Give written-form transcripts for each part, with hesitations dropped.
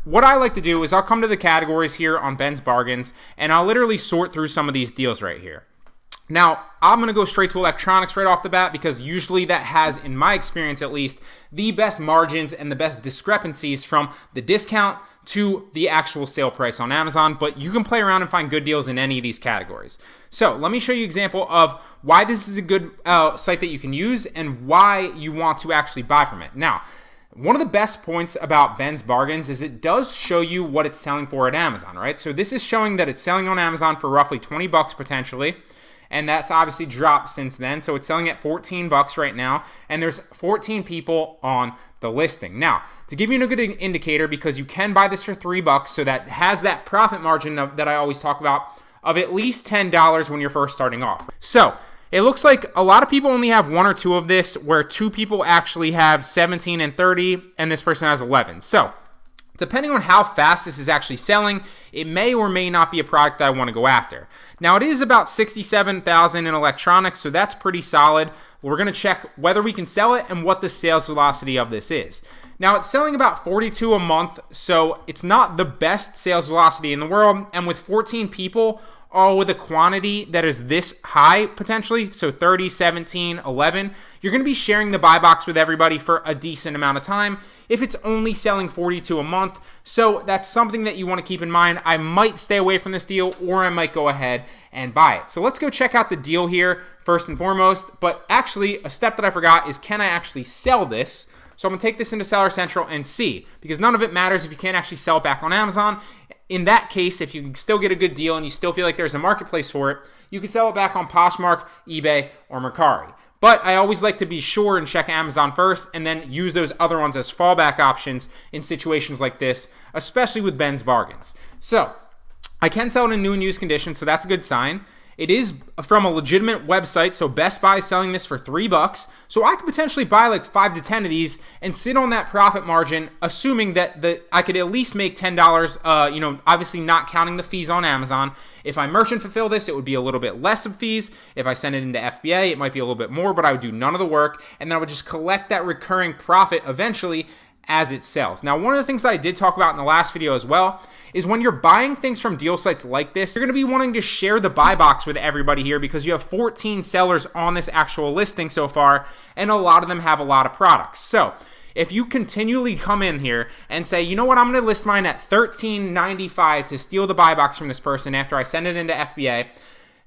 what I like to do is I'll come to the categories here on Ben's Bargains, and I'll literally sort through some of these deals right here. Now, I'm going to go straight to electronics right off the bat because usually that has, in my experience at least, the best margins and the best discrepancies from the discount to the actual sale price on Amazon, but you can play around and find good deals in any of these categories. So let me show you an example of why this is a good site that you can use and why you want to actually buy from it. Now, one of the best points about Ben's Bargains is it does show you what it's selling for at Amazon, right? So this is showing that it's selling on Amazon for roughly 20 bucks potentially. And that's obviously dropped since then. So it's selling at 14 bucks right now. And there's 14 people on the listing. Now, to give you a good indicator, because you can buy this for 3 bucks, so that has that profit margin that I always talk about of at least $10 when you're first starting off. So it looks like a lot of people only have 1 or 2 of this, where 2 people actually have 17 and 30, and this person has 11. So depending on how fast this is actually selling, it may or may not be a product that I want to go after. Now, it is about $67,000 in electronics, so that's pretty solid. We're going to check whether we can sell it and what the sales velocity of this is. Now, it's selling about 42 a month, so it's not the best sales velocity in the world, and with 14 people, all with a quantity that is this high potentially, so 30, 17, 11, you're going to be sharing the buy box with everybody for a decent amount of time if it's only selling 42 a month. So that's something that you want to keep in mind. I might stay away from this deal, or I might go ahead and buy it. So let's go check out the deal here first and foremost. But actually, a step that I forgot is, can I actually sell this? So I'm going to take this into Seller Central and see, because none of it matters if you can't actually sell it back on Amazon. In that case, if you can still get a good deal and you still feel like there's a marketplace for it, you can sell it back on Poshmark, eBay, or Mercari. But I always like to be sure and check Amazon first and then use those other ones as fallback options in situations like this, especially with Ben's Bargains. So I can sell it in new and used condition, so that's a good sign. It is from a legitimate website, so Best Buy is selling this for 3 bucks. So I could potentially buy like 5 to 10 of these and sit on that profit margin, assuming that I could at least make $10, obviously not counting the fees on Amazon. If I merchant fulfill this, it would be a little bit less of fees. If I send it into FBA, it might be a little bit more, but I would do none of the work, and then I would just collect that recurring profit eventually as it sells. Now, one of the things that I did talk about in the last video as well is when you're buying things from deal sites like this, you're going to be wanting to share the buy box with everybody here because you have 14 sellers on this actual listing so far, and a lot of them have a lot of products. So if you continually come in here and say, you know what, I'm going to list mine at $13.95 to steal the buy box from this person after I send it into FBA,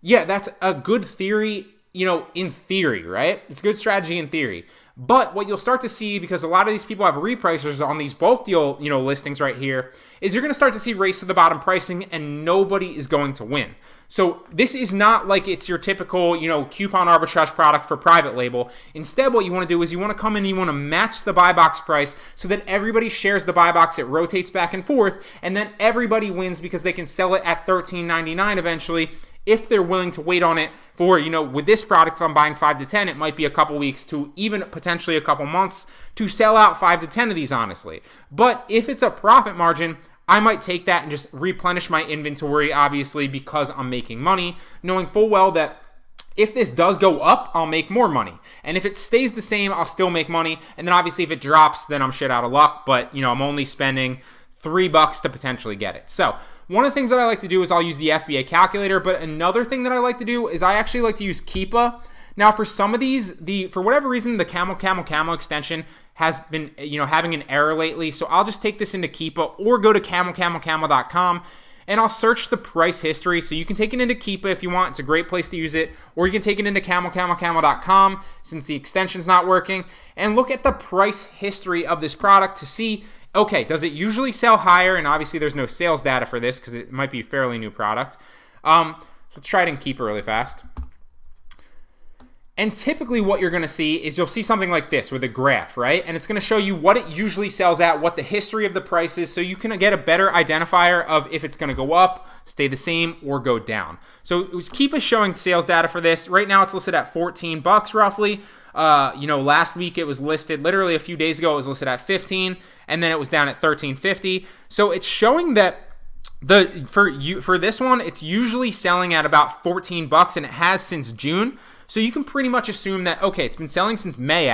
yeah, that's a good theory, in theory, right? It's a good strategy in theory. But what you'll start to see, because a lot of these people have repricers on these bulk deal, listings right here, is you're going to start to see race to the bottom pricing, and nobody is going to win. So this is not like it's your typical, coupon arbitrage product for private label. Instead, what you want to do is you want to come in and you want to match the buy box price so that everybody shares the buy box. It rotates back and forth, and then everybody wins because they can sell it at $13.99 eventually, if they're willing to wait on it for, with this product, if I'm buying 5 to 10, it might be a couple weeks to even potentially a couple months to sell out 5 to 10 of these, honestly. But if it's a profit margin, I might take that and just replenish my inventory, obviously, because I'm making money, knowing full well that if this does go up, I'll make more money. And if it stays the same, I'll still make money. And then obviously if it drops, then I'm shit out of luck. But, I'm only spending 3 bucks to potentially get it. So one of the things that I like to do is I'll use the FBA calculator, but another thing that I like to do is I actually like to use Keepa. Now, for some of these, for whatever reason, the camel extension has been, having an error lately. So I'll just take this into Keepa or go to camelcamelcamel.com and I'll search the price history. So you can take it into Keepa if you want. It's a great place to use it. Or you can take it into camelcamelcamel.com since the extension's not working and look at the price history of this product to see, okay, does it usually sell higher? And obviously there's no sales data for this because it might be a fairly new product. So let's try it in Keepa really fast. And typically what you're going to see is you'll see something like this with a graph, right? And it's going to show you what it usually sells at, what the history of the price is, so you can get a better identifier of if it's going to go up, stay the same, or go down. So Keepa showing sales data for this. Right now it's listed at 14 bucks roughly. Last week it was listed, literally a few days ago, it was listed at 15, and then it was down at 13.50. So it's showing that for this one, it's usually selling at about 14 bucks, and it has since June. So you can pretty much assume that, okay, it's been selling since May,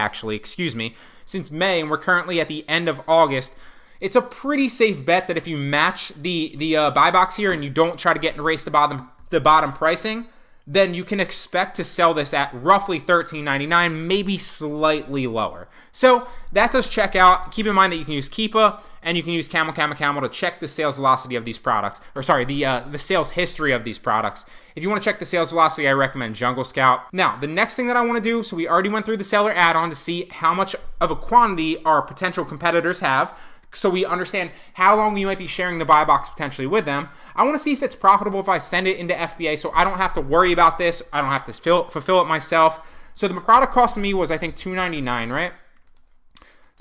since May, and we're currently at the end of August. it's a pretty safe bet that if you match the buy box here and you don't try to get and race the bottom pricing, then you can expect to sell this at roughly $13.99, maybe slightly lower. So that does check out. Keep in mind that you can use Keepa and you can use Camel to check the sales velocity of these products, or sorry, the sales history of these products. If you want to check the sales velocity, I recommend Jungle Scout. Now, the next thing that I want to do, so we already went through the seller add-on to see how much of a quantity our potential competitors have, so we understand how long we might be sharing the buy box potentially with them. I want to see if it's profitable if I send it into FBA, so I don't have to worry about this. I don't have to fulfill it myself. So the product cost me was, I think, $2.99, right?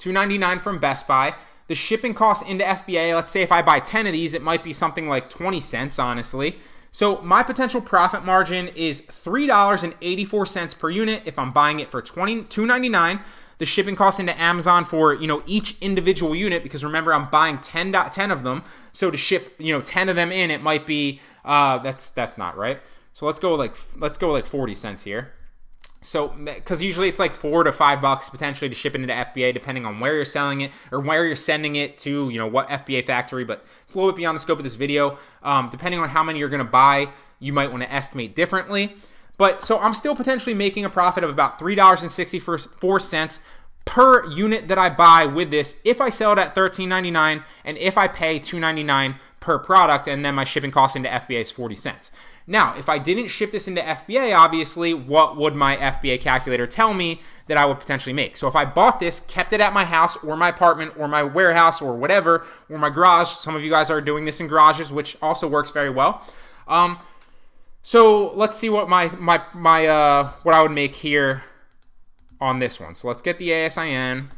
$2.99 from Best Buy. The shipping cost into FBA, let's say if I buy 10 of these, it might be something like 20 cents, honestly. So my potential profit margin is $3.84 per unit if I'm buying it for $2.99. The shipping cost into Amazon for, each individual unit, because remember, I'm buying 10 of them. So to ship, 10 of them in, it might be, that's not right. So let's go like 40 cents here. So, because usually it's like $4 to $5 potentially to ship it into FBA, depending on where you're selling it or where you're sending it to, what FBA factory, but it's a little bit beyond the scope of this video. Depending on how many you're going to buy, you might want to estimate differently. But so I'm still potentially making a profit of about $3.64 per unit that I buy with this if I sell it at $13.99 and if I pay $2.99 per product, and then my shipping cost into FBA is 40 cents. Now, if I didn't ship this into FBA, obviously, what would my FBA calculator tell me that I would potentially make? So if I bought this, kept it at my house or my apartment or my warehouse or whatever, or my garage, some of you guys are doing this in garages, which also works very well. So let's see what what I would make here on this one. So let's get the ASIN,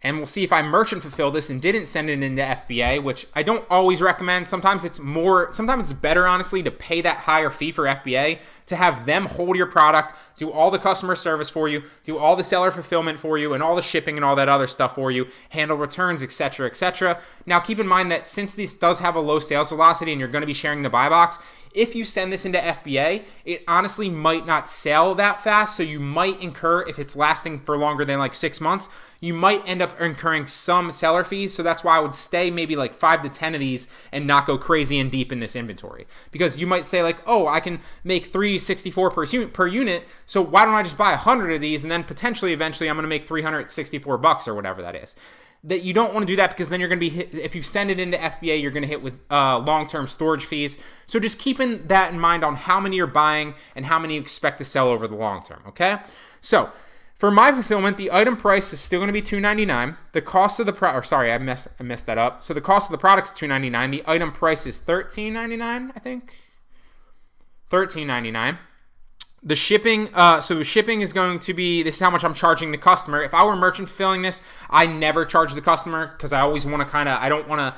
and we'll see if I merchant fulfill this and didn't send it into FBA, which I don't always recommend. Sometimes it's better, honestly, to pay that higher fee for FBA, to have them hold your product, do all the customer service for you, do all the seller fulfillment for you, and all the shipping and all that other stuff for you, handle returns, etc., etc. Now, keep in mind that since this does have a low sales velocity and you're going to be sharing the buy box, if you send this into FBA, it honestly might not sell that fast, so you might incur, if it's lasting for longer than like 6 months, you might end up incurring some seller fees. So that's why I would stay maybe like 5 to 10 of these and not go crazy and deep in this inventory. Because you might say like, oh, I can make $364 per unit, so why don't I just buy 100 of these, and then potentially eventually I'm going to make $364 or whatever that is. That you don't want to do that, because then you're going to be hit, if you send it into FBA, you're going to hit with long-term storage fees. So just keeping that in mind on how many you're buying and how many you expect to sell over the long term, okay? So for my fulfillment, the item price is still going to be $2.99. The cost of the product, I messed that up. So the cost of the product is $2.99. The item price is $13.99, I think. $13.99. The shipping, so the shipping is going to be, this is how much I'm charging the customer. If I were merchant fulfilling this, I never charge the customer, because I always want to I don't want to,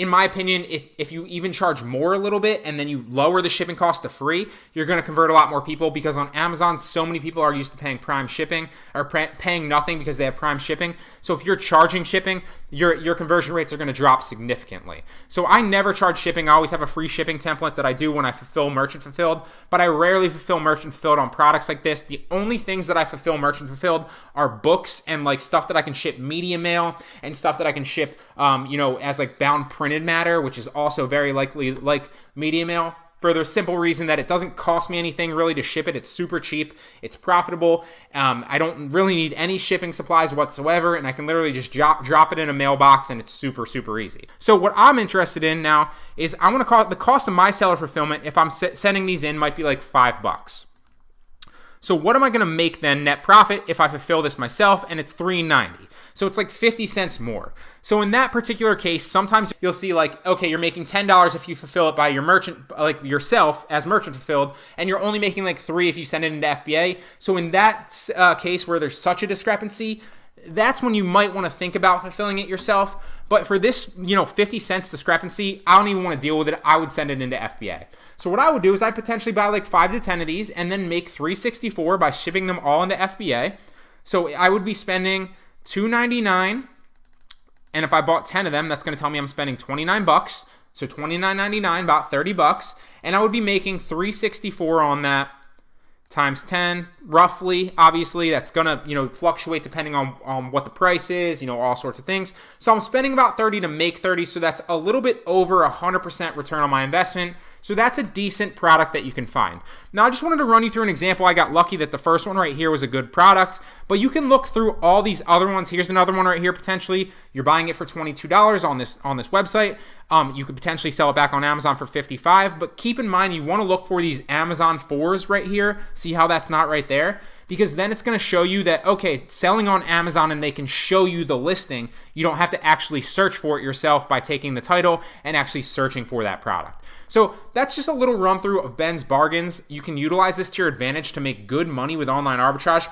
in my opinion, if you even charge more a little bit and then you lower the shipping cost to free, you're going to convert a lot more people, because on Amazon, so many people are used to paying Prime shipping or paying nothing because they have Prime shipping. So if you're charging shipping, your conversion rates are going to drop significantly. So I never charge shipping. I always have a free shipping template that I do when I fulfill merchant fulfilled, but I rarely fulfill merchant fulfilled on products like this. The only things that I fulfill merchant fulfilled are books and like stuff that I can ship media mail and stuff that I can ship, as like bound printed matter, which is also very likely like media mail, for the simple reason that it doesn't cost me anything really to ship it. It's super cheap. It's profitable. I don't really need any shipping supplies whatsoever, and I can literally just drop it in a mailbox, and it's super, super easy. So what I'm interested in now is I want to call it the cost of my seller fulfillment. If I'm sending these in, might be like $5. So what am I going to make then net profit if I fulfill this myself, and it's $3.90? So it's like 50 cents more. So in that particular case, sometimes you'll see like, okay, you're making $10 if you fulfill it by your merchant, like yourself as merchant fulfilled, and you're only making like $3 if you send it into FBA. So in that case where there's such a discrepancy, that's when you might want to think about fulfilling it yourself. But for this, 50 cents discrepancy, I don't even want to deal with it. I would send it into FBA. So what I would do is I'd potentially buy like 5 to 10 of these and then make $364 by shipping them all into FBA. So I would be spending $2.99, and if I bought 10 of them, that's going to tell me I'm spending $29. So $29.99, about $30, and I would be making $364 on that. times 10 roughly. Obviously that's gonna fluctuate depending on what the price is, all sorts of things. So I'm spending about 30 to make 30, so that's a little bit over 100% return on my investment. So that's a decent product that you can find. Now I just wanted to run you through an example. I got lucky that the first one right here was a good product, but you can look through all these other ones. Here's another one right here. Potentially you're buying it for $22 on this website. You could potentially sell it back on Amazon for $55, but keep in mind you want to look for these Amazon 4s right here. See how that's not right there? Because then it's going to show you that, okay, selling on Amazon, and they can show you the listing. You don't have to actually search for it yourself by taking the title and actually searching for that product. So that's just a little run through of Ben's Bargains. You can utilize this to your advantage to make good money with online arbitrage.